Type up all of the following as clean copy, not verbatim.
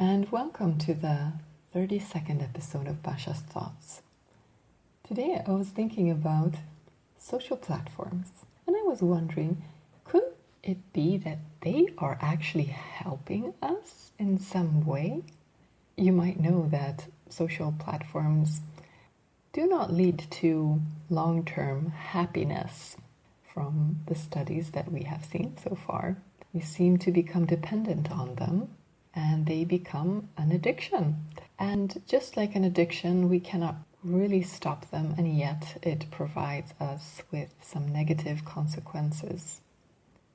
and welcome to the 32nd episode of Basha's Thoughts. Today I was thinking about social platforms, and I was wondering, could it be that they are actually helping us in some way? You might know that social platforms do not lead to long-term happiness. From the studies that we have seen so far, we seem to become dependent on them, and they become an addiction. And just like an addiction, we cannot really stop them, and yet it provides us with some negative consequences.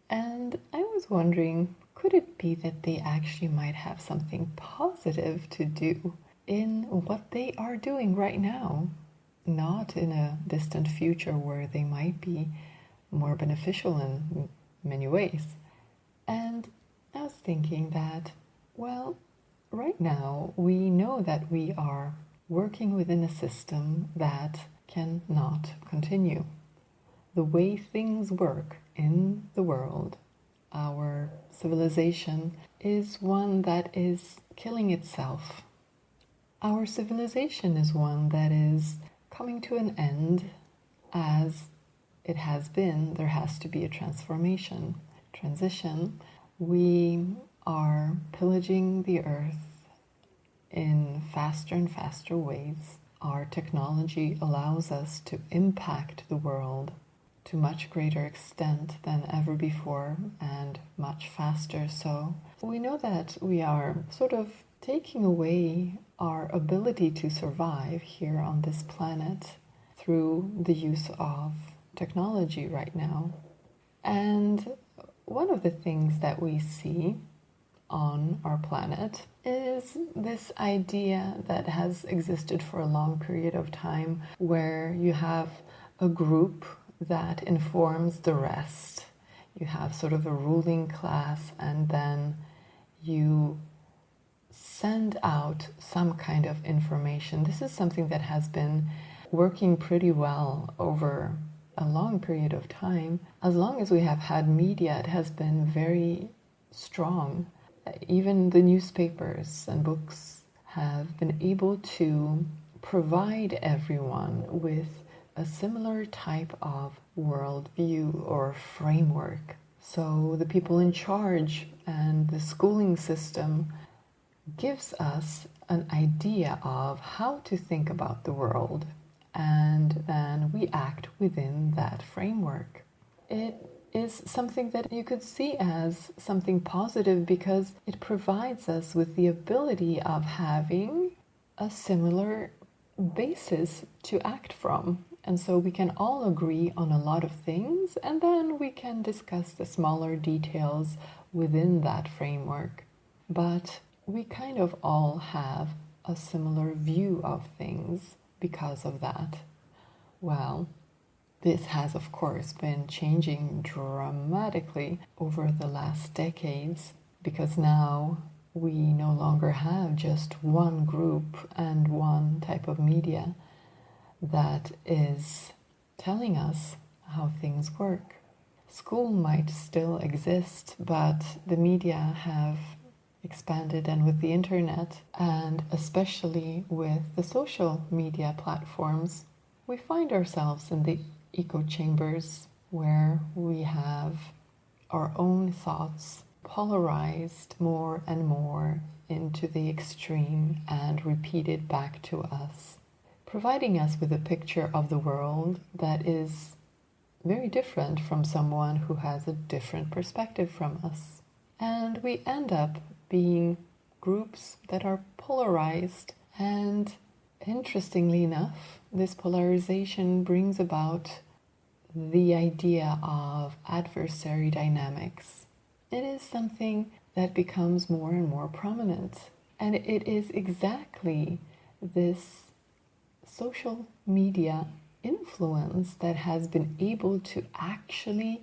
And I was wondering, could it be that they actually might have something positive to do in what they are doing right now, not in a distant future where they might be more beneficial in many ways? And I was thinking that, well, right now we know that we are working within a system that cannot continue. The way things work in the world, our civilization, is one that is killing itself. Our civilization is one that is coming to an end. As it has been, there has to be a transition. We are pillaging the earth in faster and faster ways. Our technology allows us to impact the world to much greater extent than ever before, and much faster. So we know that we are sort of taking away our ability to survive here on this planet through the use of technology right now. And one of the things that we see on our planet is this idea that has existed for a long period of time, where you have a group that informs the rest. You have sort of a ruling class, and then you send out some kind of information. This is something that has been working pretty well over a long period of time. As long as we have had media, it has been very strong. Even the newspapers and books have been able to provide everyone with a similar type of worldview or framework. So the people in charge and the schooling system gives us an idea of how to think about the world, and then we act within that framework. It is something that you could see as something positive, because it provides us with the ability of having a similar basis to act from. And so we can all agree on a lot of things, and then we can discuss the smaller details within that framework. But we kind of all have a similar view of things because of that. Well, this has, of course, been changing dramatically over the last decades, because now we no longer have just one group and one type of media that is telling us how things work. School might still exist, but the media have expanded, and with the internet, and especially with the social media platforms, we find ourselves in the echo chambers, where we have our own thoughts polarized more and more into the extreme and repeated back to us, providing us with a picture of the world that is very different from someone who has a different perspective from us. And we end up being groups that are polarized, and interestingly enough, this polarization brings about the idea of adversary dynamics. It is something that becomes more and more prominent, and it is exactly this social media influence that has been able to actually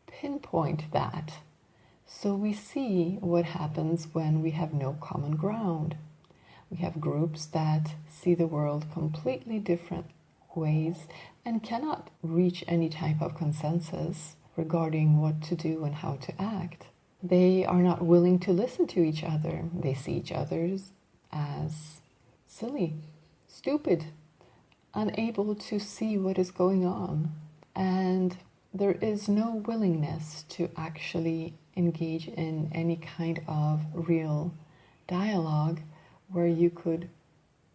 pinpoint that. So we see what happens when we have no common ground. We have groups that see the world completely different ways and cannot reach any type of consensus regarding what to do and how to act. They are not willing to listen to each other. They see each other as silly, stupid, unable to see what is going on. And there is no willingness to actually engage in any kind of real dialogue where you could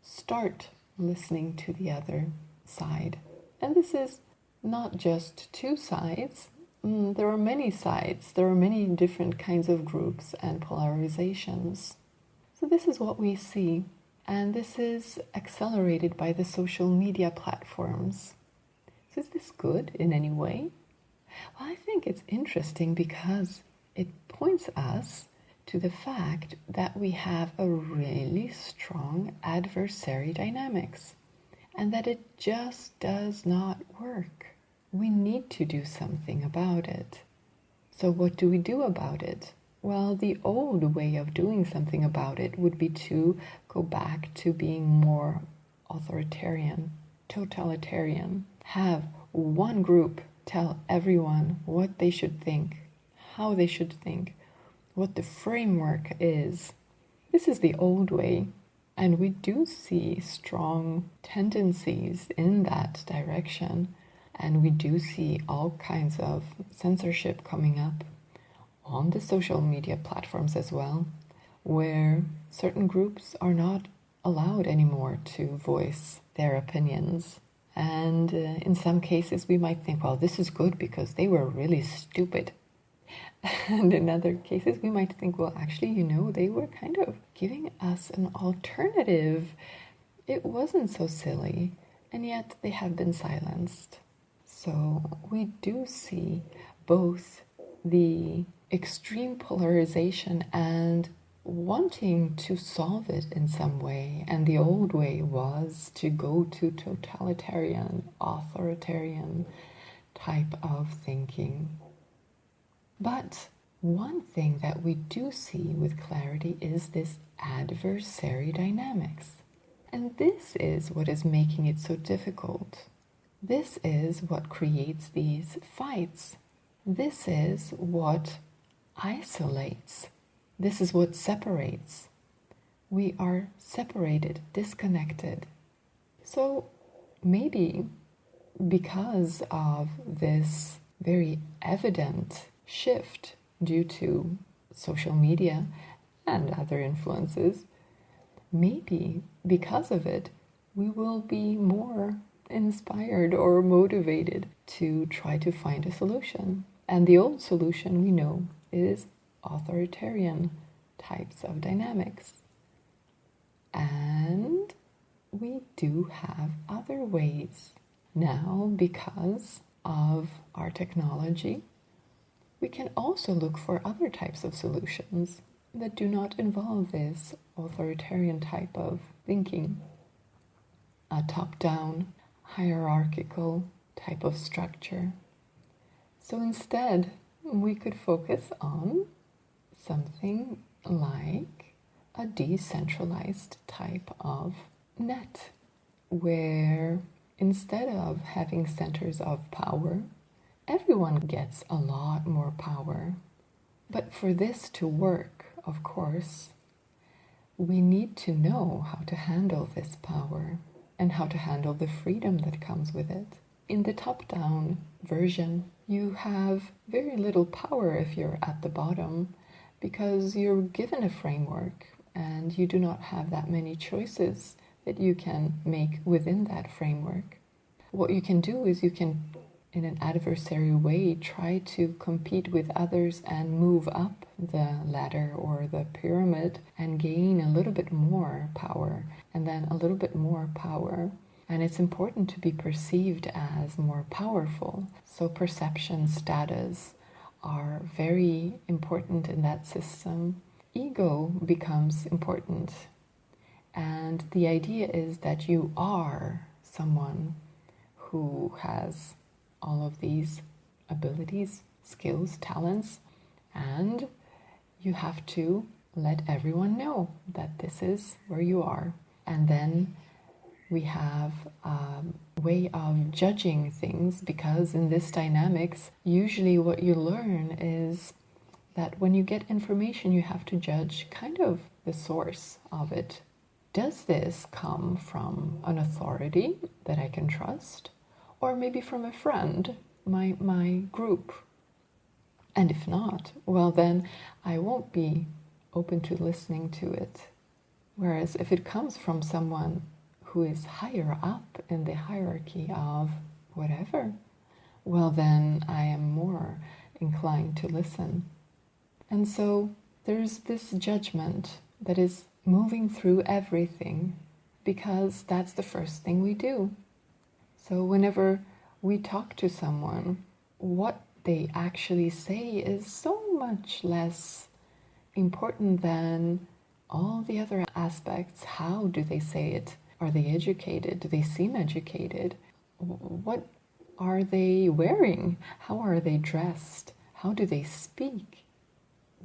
start listening to the other side. And this is not just two sides. There are many sides. There are many different kinds of groups and polarizations. So this is what we see. And this is accelerated by the social media platforms. So is this good in any way? Well, I think it's interesting because it points us to the fact that we have a really strong adversary dynamics and that it just does not work. We need to do something about it. So what do we do about it? Well, the old way of doing something about it would be to go back to being more authoritarian, totalitarian, have one group tell everyone what they should think, how they should think, what the framework is. This is the old way, and we do see strong tendencies in that direction, and we do see all kinds of censorship coming up on the social media platforms as well, where certain groups are not allowed anymore to voice their opinions. And in some cases we might think, well, this is good because they were really stupid. And in other cases we might think, well, actually, they were kind of giving us an alternative. It wasn't so silly, and yet they have been silenced. So we do see both the extreme polarization and wanting to solve it in some way. And the old way was to go to totalitarian, authoritarian type of thinking. But one thing that we do see with clarity is this adversary dynamics. And this is what is making it so difficult. This is what creates these fights. This is what isolates. This is what separates. We are separated, disconnected. So maybe because of this very evident shift due to social media and other influences, maybe because of it, we will be more inspired or motivated to try to find a solution. And the old solution we know is authoritarian types of dynamics. And we do have other ways now because of our technology. We can also look for other types of solutions that do not involve this authoritarian type of thinking, a top-down, hierarchical type of structure. So instead, we could focus on something like a decentralized type of net, where instead of having centers of power, everyone gets a lot more power. But for this to work, of course, we need to know how to handle this power and how to handle the freedom that comes with it. In the top-down version, you have very little power if you're at the bottom because you're given a framework and you do not have that many choices that you can make within that framework. What you can do is you can, in an adversarial way, try to compete with others and move up the ladder or the pyramid and gain a little bit more power and then a little bit more power. And it's important to be perceived as more powerful. So perception, status are very important in that system. Ego becomes important. And the idea is that you are someone who has all of these abilities, skills, talents, and you have to let everyone know that this is where you are. And then we have a way of judging things, because in this dynamics, usually what you learn is that when you get information, you have to judge kind of the source of it. Does this come from an authority that I can trust? Or maybe from a friend, my group? And if not, well, then I won't be open to listening to it. Whereas if it comes from someone who is higher up in the hierarchy of whatever, well, then I am more inclined to listen. And so there's this judgment that is moving through everything, because that's the first thing we do. So whenever we talk to someone, what they actually say is so much less important than all the other aspects. How do they say it? Are they educated? Do they seem educated? What are they wearing? How are they dressed? How do they speak?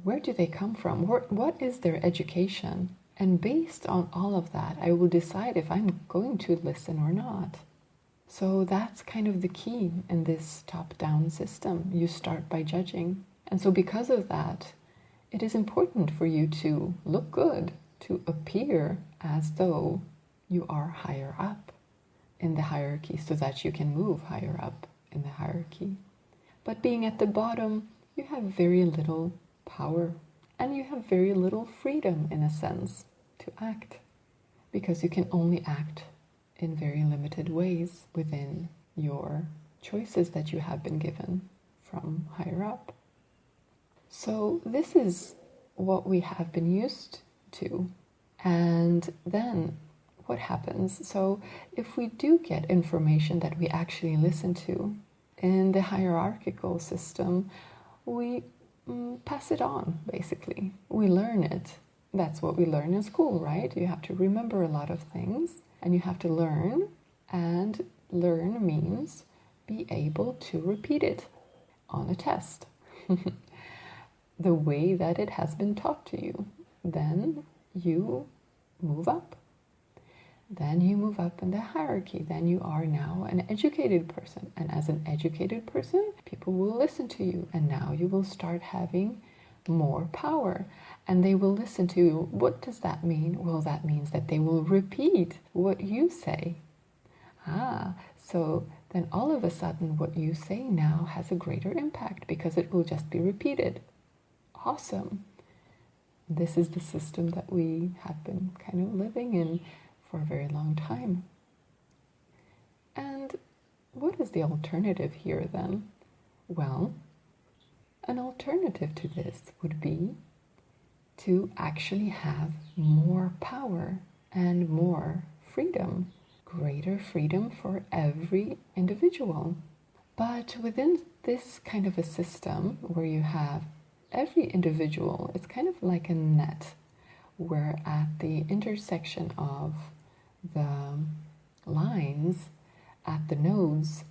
Where do they come from? What is their education? And based on all of that, I will decide if I'm going to listen or not. So that's kind of the key in this top-down system. You start by judging. And so because of that, it is important for you to look good, to appear as though you are higher up in the hierarchy so that you can move higher up in the hierarchy. But being at the bottom, you have very little power and you have very little freedom, in a sense, to act, because you can only act in very limited ways within your choices that you have been given from higher up. So this is what we have been used to. And then what happens? So if we do get information that we actually listen to in the hierarchical system, we pass it on, basically. We learn it. That's what we learn in school, right? You have to remember a lot of things and you have to learn, and learn means be able to repeat it on a test the way that it has been taught to you. Then you move up. Then you move up in the hierarchy. Then you are now an educated person. And as an educated person, people will listen to you. And now you will start having more power. And they will listen to you. What does that mean? Well, that means that they will repeat what you say. So then all of a sudden what you say now has a greater impact because it will just be repeated. Awesome. This is the system that we have been kind of living in for a very long time. And what is the alternative here then? Well, an alternative to this would be to actually have more power and more freedom, greater freedom for every individual. But within this kind of a system where you have every individual, it's kind of like a net, where at the intersection of the lines, at the nodes,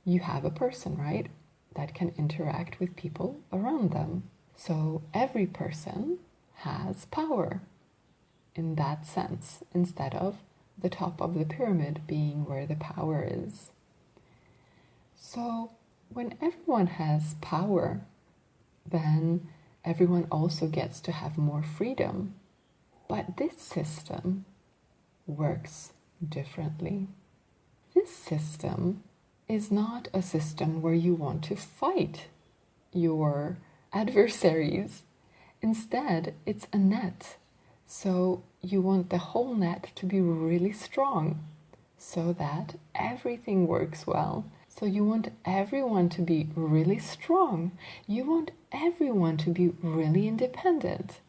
you have a person, right, that can interact with people around them. So every person has power in that sense, instead of the top of the pyramid being where the power is. So when everyone has power, then everyone also gets to have more freedom. But this system works differently. This system is not a system where you want to fight your adversaries. Instead, it's a net. So you want the whole net to be really strong so that everything works well. So you want everyone to be really strong. You want everyone to be really independent.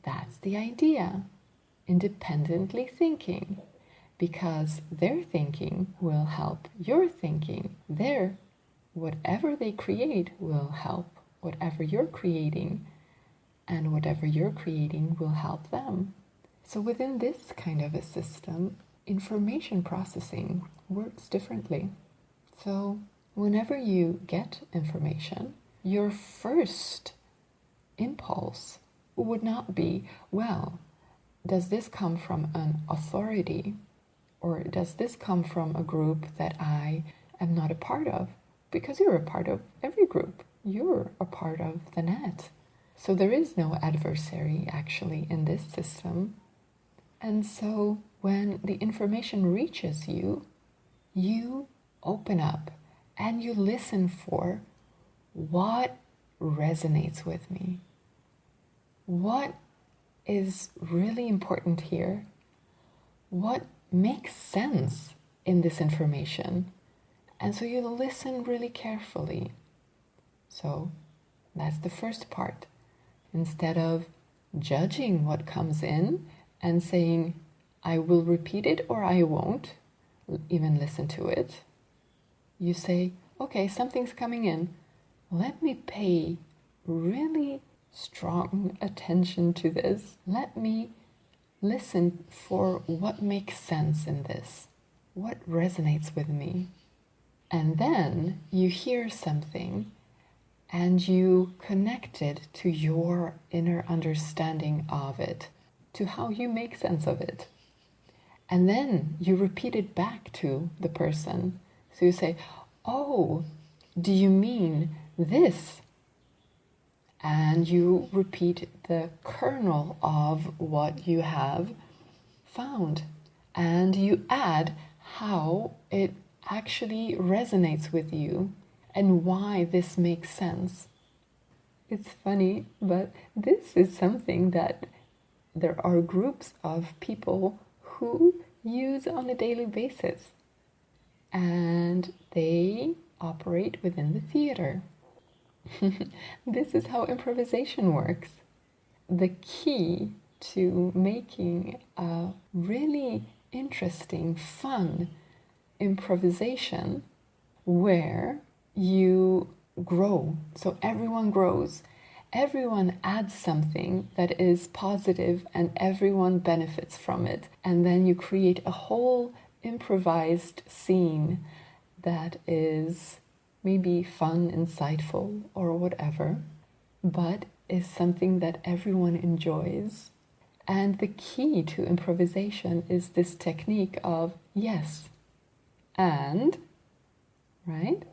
That's the idea. Independently thinking. Because their thinking will help your thinking. Whatever they create will help whatever you're creating. And whatever you're creating will help them. So within this kind of a system, information processing works differently. So whenever you get information, your first impulse would not be, well, does this come from an authority? Or does this come from a group that I am not a part of? Because you're a part of every group. You're a part of the net. So there is no adversary actually in this system. And so when the information reaches you, you open up and you listen for what resonates with me. What is really important here? What makes sense in this information? And so you listen really carefully. So that's the first part. Instead of judging what comes in and saying, I will repeat it or I won't even listen to it, you say, okay, something's coming in. Let me pay really strong attention to this. Let me listen for what makes sense in this. What resonates with me? And then you hear something and you connect it to your inner understanding of it, to how you make sense of it. And then you repeat it back to the person. So you say, oh, do you mean this? And you repeat the kernel of what you have found. And you add how it actually resonates with you and why this makes sense. It's funny, but this is something that there are groups of people who use on a daily basis. And they operate within the theater. This is how improvisation works. The key to making a really interesting, fun improvisation where you grow, so everyone grows, everyone adds something that is positive and everyone benefits from it, and then you create a whole improvised scene that is maybe fun, insightful, or whatever, but is something that everyone enjoys. And the key to improvisation is this technique of yes and, right?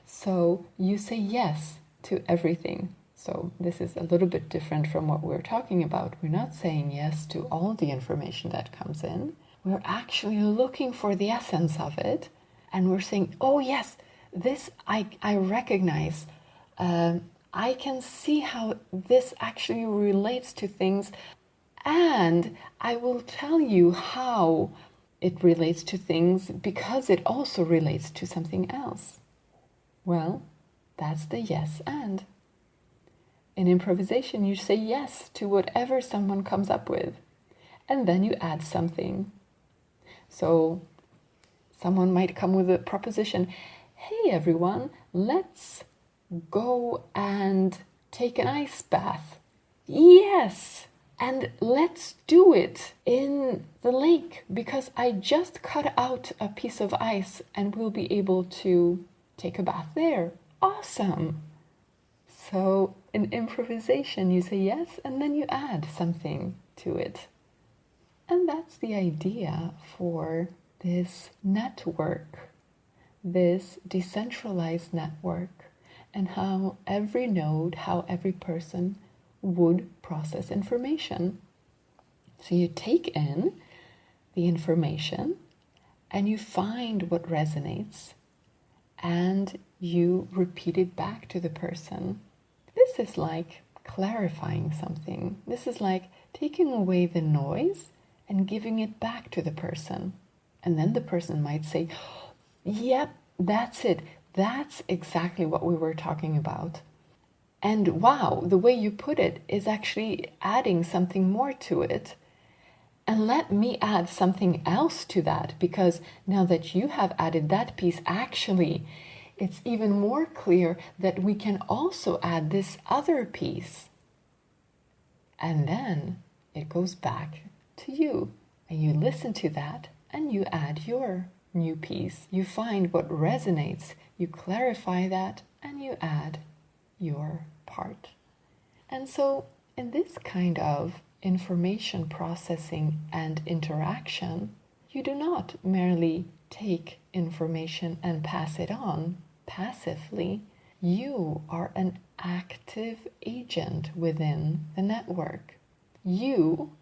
So you say yes to everything. So this is a little bit different from what we're talking about. We're not saying yes to all the information that comes in. We're actually looking for the essence of it. And we're saying, oh yes, this I recognize. I can see how this actually relates to things. And I will tell you how it relates to things because it also relates to something else. Well, that's the yes and. In improvisation, you say yes to whatever someone comes up with, and then you add something. So someone might come with a proposition, hey everyone, let's go and take an ice bath. Yes! And let's do it in the lake because I just cut out a piece of ice and we'll be able to take a bath there. Awesome! So in improvisation, you say yes and then you add something to it. And that's the idea for this network, this decentralized network, and how every node, how every person would process information. So you take in the information and you find what resonates and you repeat it back to the person. This is like clarifying something. This is like taking away the noise and giving it back to the person. And then the person might say, yep, that's it. That's exactly what we were talking about. And wow, the way you put it is actually adding something more to it. And let me add something else to that, because now that you have added that piece, actually, it's even more clear that we can also add this other piece. And then it goes back to you. And you listen to that and you add your new piece. You find what resonates, you clarify that, and you add your part. And so in this kind of information processing and interaction, you do not merely take information and pass it on passively. You are an active agent within the network. You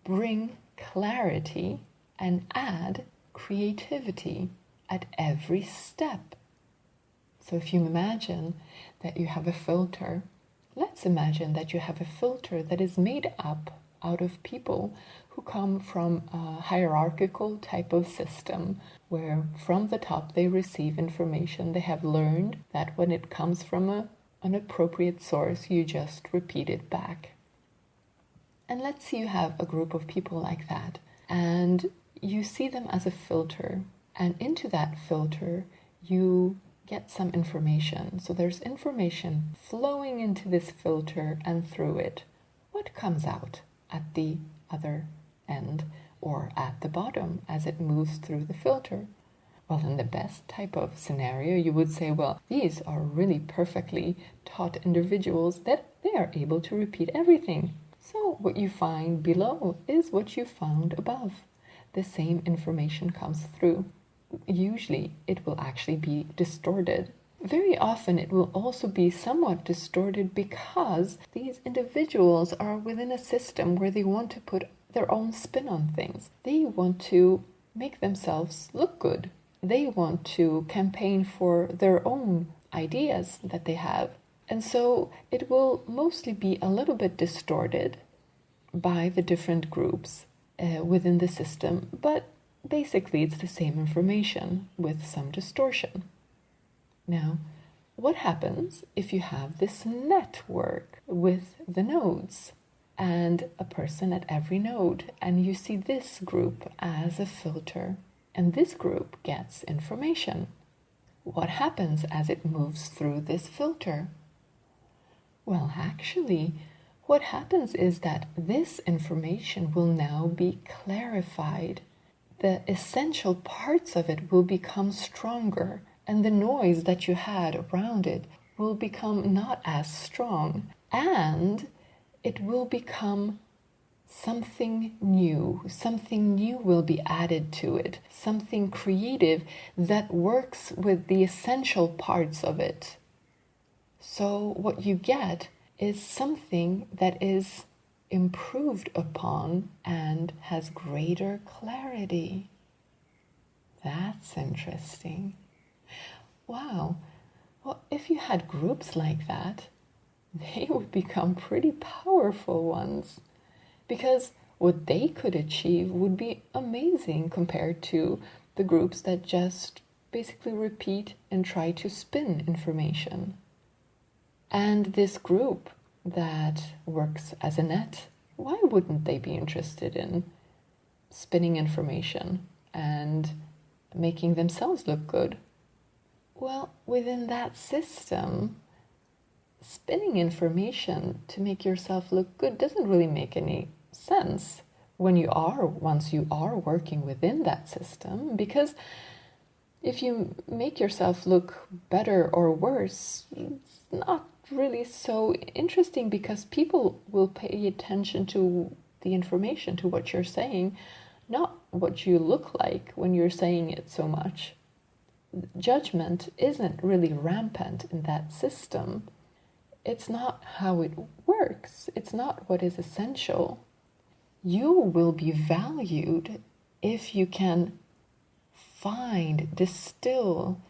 bring clarity and add creativity at every step. So if you imagine that you have a filter, let's imagine that you have a filter that is made up out of people who come from a hierarchical type of system where from the top they receive information. They have learned that when it comes from an appropriate source, you just repeat it back. And let's say you have a group of people like that, and you see them as a filter, and into that filter you get some information. So there's information flowing into this filter and through it. What comes out at the other end or at the bottom as it moves through the filter? Well, in the best type of scenario, you would say, well, these are really perfectly taught individuals that they are able to repeat everything. So what you find below is what you found above. The same information comes through. Usually it will actually be distorted. Very often it will also be somewhat distorted because these individuals are within a system where they want to put their own spin on things. They want to make themselves look good. They want to campaign for their own ideas that they have. And so it will mostly be a little bit distorted by the different groups within the system, but basically it's the same information with some distortion. Now, what happens if you have this network with the nodes and a person at every node, and you see this group as a filter, and this group gets information? What happens as it moves through this filter? Well, actually, what happens is that this information will now be clarified. The essential parts of it will become stronger, and the noise that you had around it will become not as strong, and it will become something new. Something new will be added to it, something creative that works with the essential parts of it. So what you get is something that is improved upon and has greater clarity. That's interesting. Wow. Well, if you had groups like that, they would become pretty powerful ones, because what they could achieve would be amazing compared to the groups that just basically repeat and try to spin information. And this group that works as a net, why wouldn't they be interested in spinning information and making themselves look good? Well, within that system, spinning information to make yourself look good doesn't really make any sense once you are working within that system, because if you make yourself look better or worse, it's not really so interesting, because people will pay attention to the information, to what you're saying, not what you look like when you're saying it so much. Judgment isn't really rampant in that system. It's not how it works. It's not what is essential. You will be valued if you can distill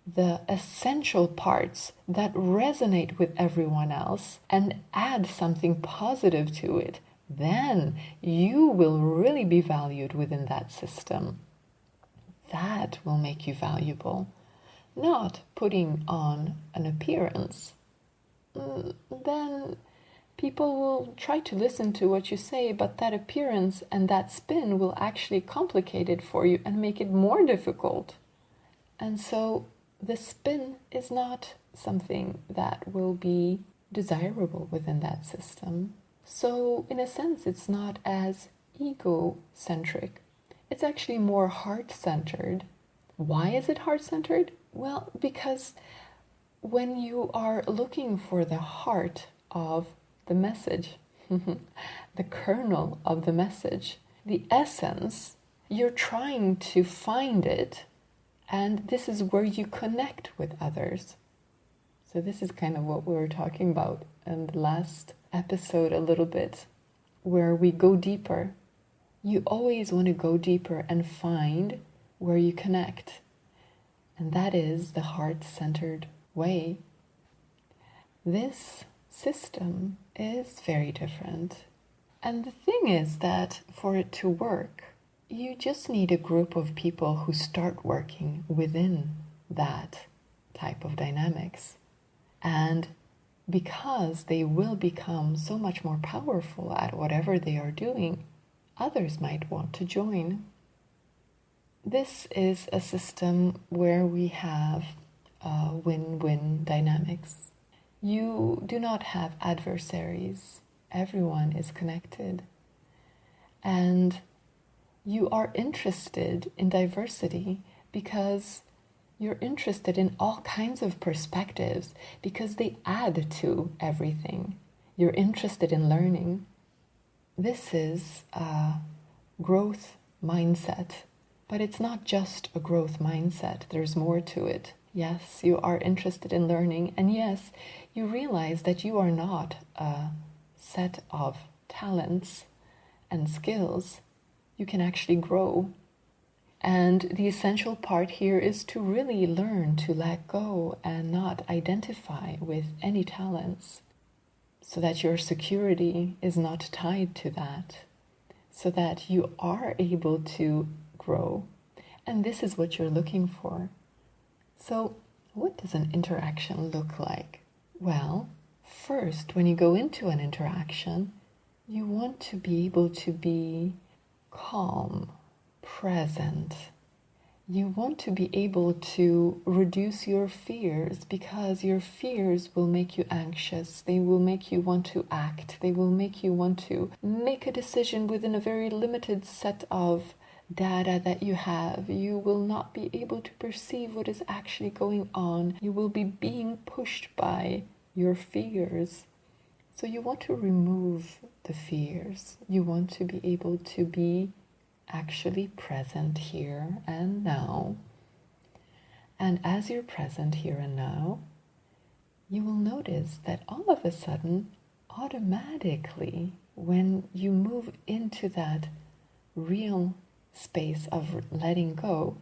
the essential parts that resonate with everyone else and add something positive to it. Then you will really be valued within that system. That will make you valuable, not putting on an appearance. Then people will try to listen to what you say, but that appearance and that spin will actually complicate it for you and make it more difficult. And so the spin is not something that will be desirable within that system. So in a sense, it's not as egocentric. It's actually more heart-centered. Why is it heart-centered? Well, because when you are looking for the heart of the message, the kernel of the message, the essence, you're trying to find it, and this is where you connect with others. So this is kind of what we were talking about in the last episode a little bit, where we go deeper. You always want to go deeper and find where you connect. And that is the heart-centered way. This system is very different. And the thing is that for it to work, you just need a group of people who start working within that type of dynamics. And because they will become so much more powerful at whatever they are doing, others might want to join. This is a system where we have win-win dynamics. You do not have adversaries. Everyone is connected. And you are interested in diversity because you're interested in all kinds of perspectives because they add to everything. You're interested in learning. This is a growth mindset, but it's not just a growth mindset. There's more to it. Yes, you are interested in learning, and yes, you realize that you are not a set of talents and skills. You can actually grow. And the essential part here is to really learn to let go and not identify with any talents, so that your security is not tied to that, so that you are able to grow. And this is what you're looking for. So what does an interaction look like? Well, first, when you go into an interaction, you want to be able to be calm, present. You want to be able to reduce your fears, because your fears will make you anxious. They will make you want to act. They will make you want to make a decision within a very limited set of data that you have. You will not be able to perceive what is actually going on. You will be being pushed by your fears. So you want to remove the fears. You want to be able to be actually present here and now. And as you're present here and now, you will notice that all of a sudden, automatically, when you move into that real space of letting go,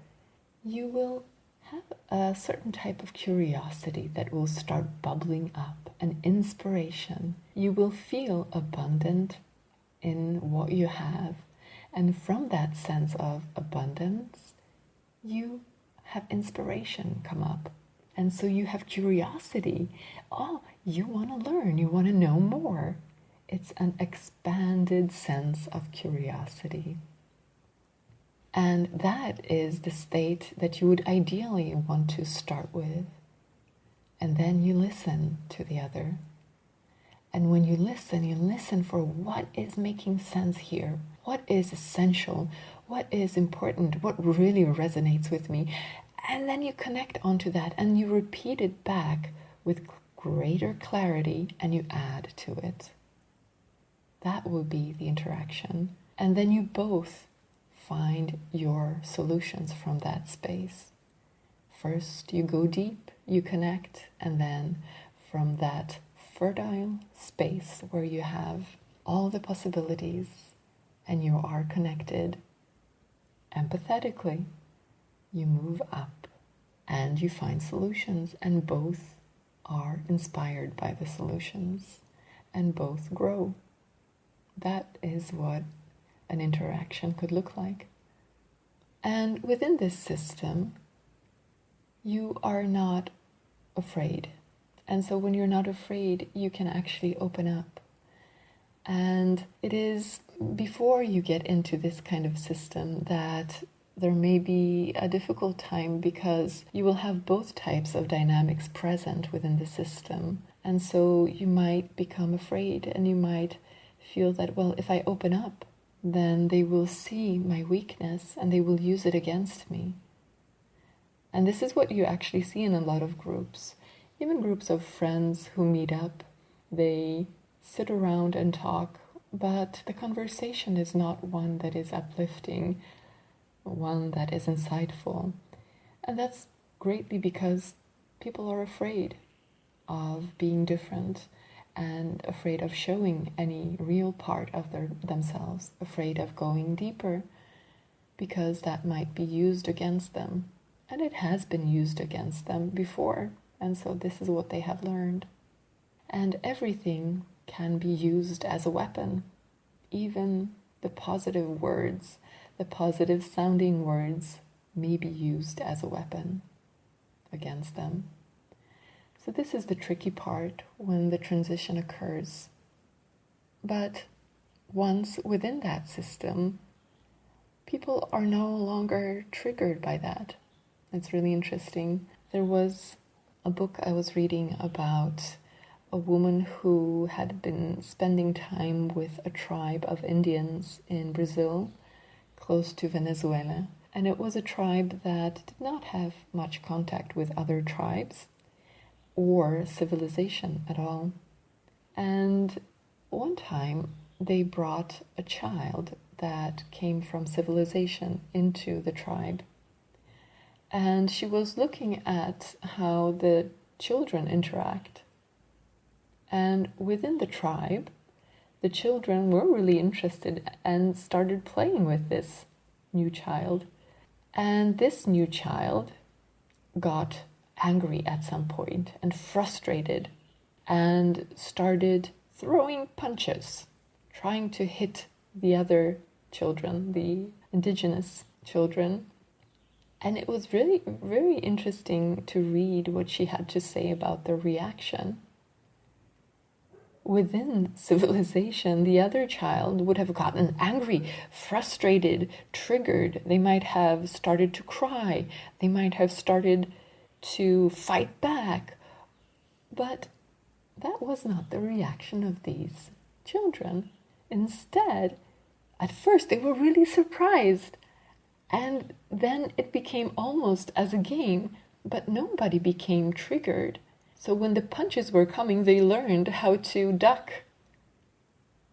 you will have a certain type of curiosity that will start bubbling up, an inspiration. You will feel abundant in what you have. And from that sense of abundance, you have inspiration come up. And so you have curiosity. Oh, you want to learn, you want to know more. It's an expanded sense of curiosity. And that is the state that you would ideally want to start with. And then you listen to the other. And when you listen for what is making sense here. What is essential? What is important? What really resonates with me? And then you connect onto that and you repeat it back with greater clarity and you add to it. That will be the interaction. And then you both find your solutions from that space. First, you go deep, you connect, and then from that fertile space where you have all the possibilities and you are connected empathetically, you move up and you find solutions, and both are inspired by the solutions and both grow. That is what an interaction could look like. And within this system, you are not afraid. And so when you're not afraid, you can actually open up. And it is before you get into this kind of system that there may be a difficult time, because you will have both types of dynamics present within the system. And so you might become afraid and you might feel that, well, if I open up, then they will see my weakness and they will use it against me. And this is what you actually see in a lot of groups. Even groups of friends who meet up, they sit around and talk, but the conversation is not one that is uplifting, one that is insightful. And that's greatly because people are afraid. of being different and afraid of showing any real part of themselves, afraid of going deeper, because that might be used against them. And it has been used against them before, and so this is what they have learned. And everything can be used as a weapon. Even the positive words, the positive sounding words may be used as a weapon against them. So this is the tricky part when the transition occurs. But once within that system, people are no longer triggered by that. It's really interesting. There was a book I was reading about a woman who had been spending time with a tribe of Indians in Brazil, close to Venezuela. And it was a tribe that did not have much contact with other tribes or civilization at all. And one time they brought a child that came from civilization into the tribe. And she was looking at how the children interact. And within the tribe, the children were really interested and started playing with this new child. And this new child got angry at some point and frustrated and started throwing punches, trying to hit the other children, the indigenous children. And it was really very interesting to read what she had to say about the reaction. Within civilization, the other child would have gotten angry, frustrated, triggered. They might have started to cry. They might have started to fight back. But that was not the reaction of these children. Instead, at first they were really surprised. And then it became almost as a game, but nobody became triggered. So when the punches were coming, they learned how to duck.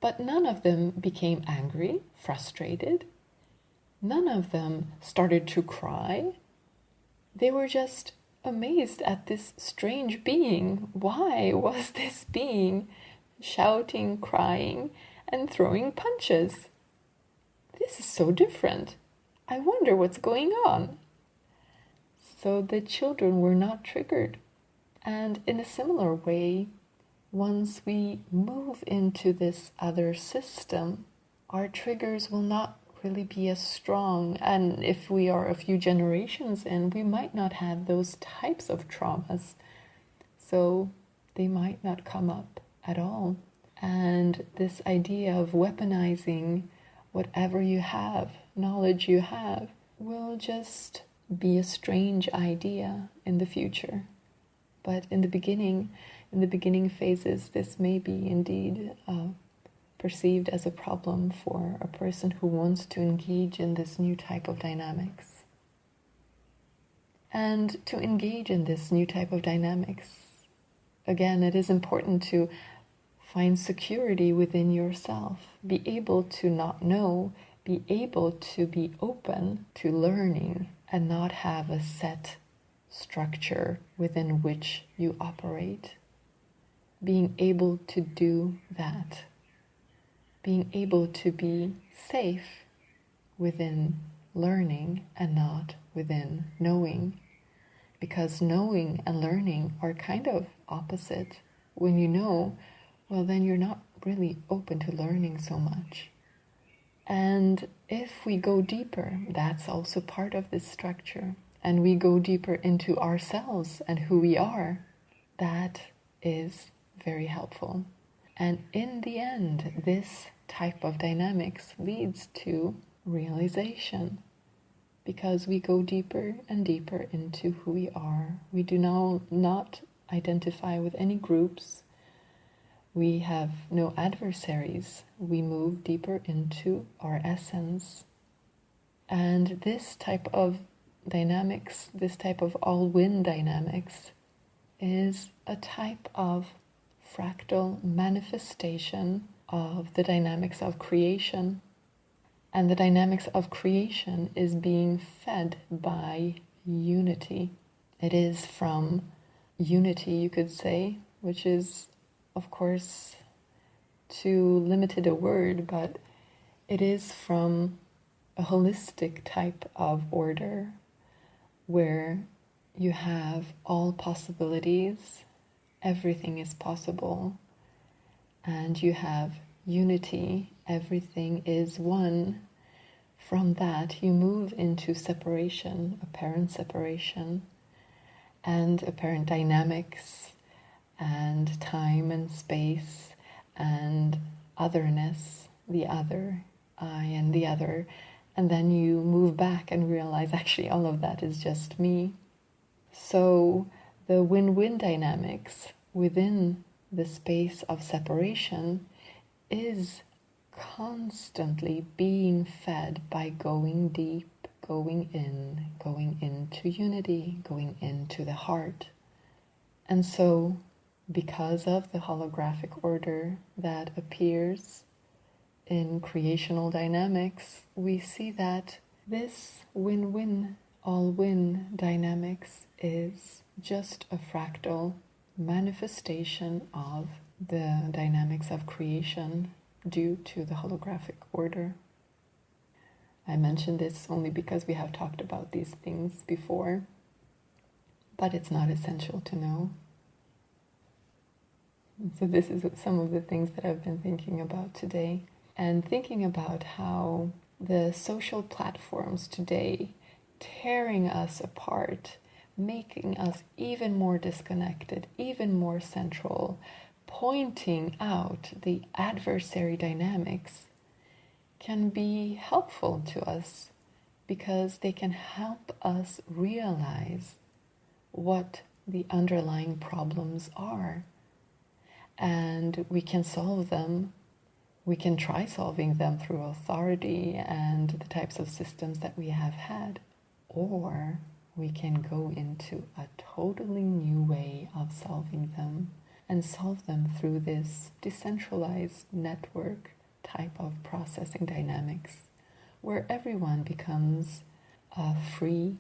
But none of them became angry, frustrated. None of them started to cry. They were just amazed at this strange being. Why was this being shouting, crying, and throwing punches? This is so different. I wonder what's going on. So the children were not triggered. And in a similar way, once we move into this other system, our triggers will not really be as strong. And if we are a few generations in, we might not have those types of traumas. So they might not come up at all. And this idea of weaponizing whatever you have, knowledge you have, will just be a strange idea in the future. But in the beginning phases, this may be indeed perceived as a problem for a person who wants to engage in this new type of dynamics. And to engage in this new type of dynamics, again, it is important to find security within yourself, be able to not know, be able to be open to learning and not have a set structure within which you operate. Being able to do that. Being able to be safe within learning and not within knowing. Because knowing and learning are kind of opposite. When you know, well, then you're not really open to learning so much. And if we go deeper, that's also part of this structure, and we go deeper into ourselves and who we are, that is very helpful. And in the end, this type of dynamics leads to realization, because we go deeper and deeper into who we are. We do now not identify with any groups. We have no adversaries. We move deeper into our essence. And this type of dynamics, this type of all-win dynamics, is a type of fractal manifestation of the dynamics of creation. And the dynamics of creation is being fed by unity. It is from unity, you could say, which is, of course, too limited a word, but it is from a holistic type of order where you have all possibilities, everything is possible, and you have unity, everything is one. From that, you move into separation, apparent separation, and apparent dynamics, and time and space, and otherness, the other, I and the other. And then you move back and realize actually all of that is just me. So the win-win dynamics within the space of separation is constantly being fed by going deep, going into unity, going into the heart. And so, because of the holographic order that appears in creational dynamics, we see that this win-win, all-win dynamics is just a fractal manifestation of the dynamics of creation due to the holographic order. I mentioned this only because we have talked about these things before, but it's not essential to know. So this is some of the things that I've been thinking about today, and thinking about how the social platforms today tearing us apart, making us even more disconnected, even more central, pointing out the adversary dynamics can be helpful to us because they can help us realize what the underlying problems are. And we can solve them. We can try solving them through authority and the types of systems that we have had. Or we can go into a totally new way of solving them and solve them through this decentralized network type of processing dynamics where everyone becomes a free,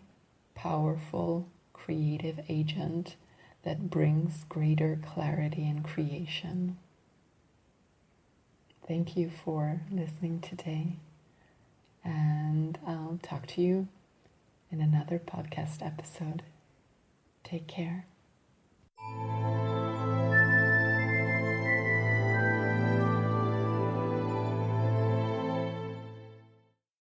powerful, creative agent that brings greater clarity and creation. Thank you for listening today, and I'll talk to you in another podcast episode. Take care.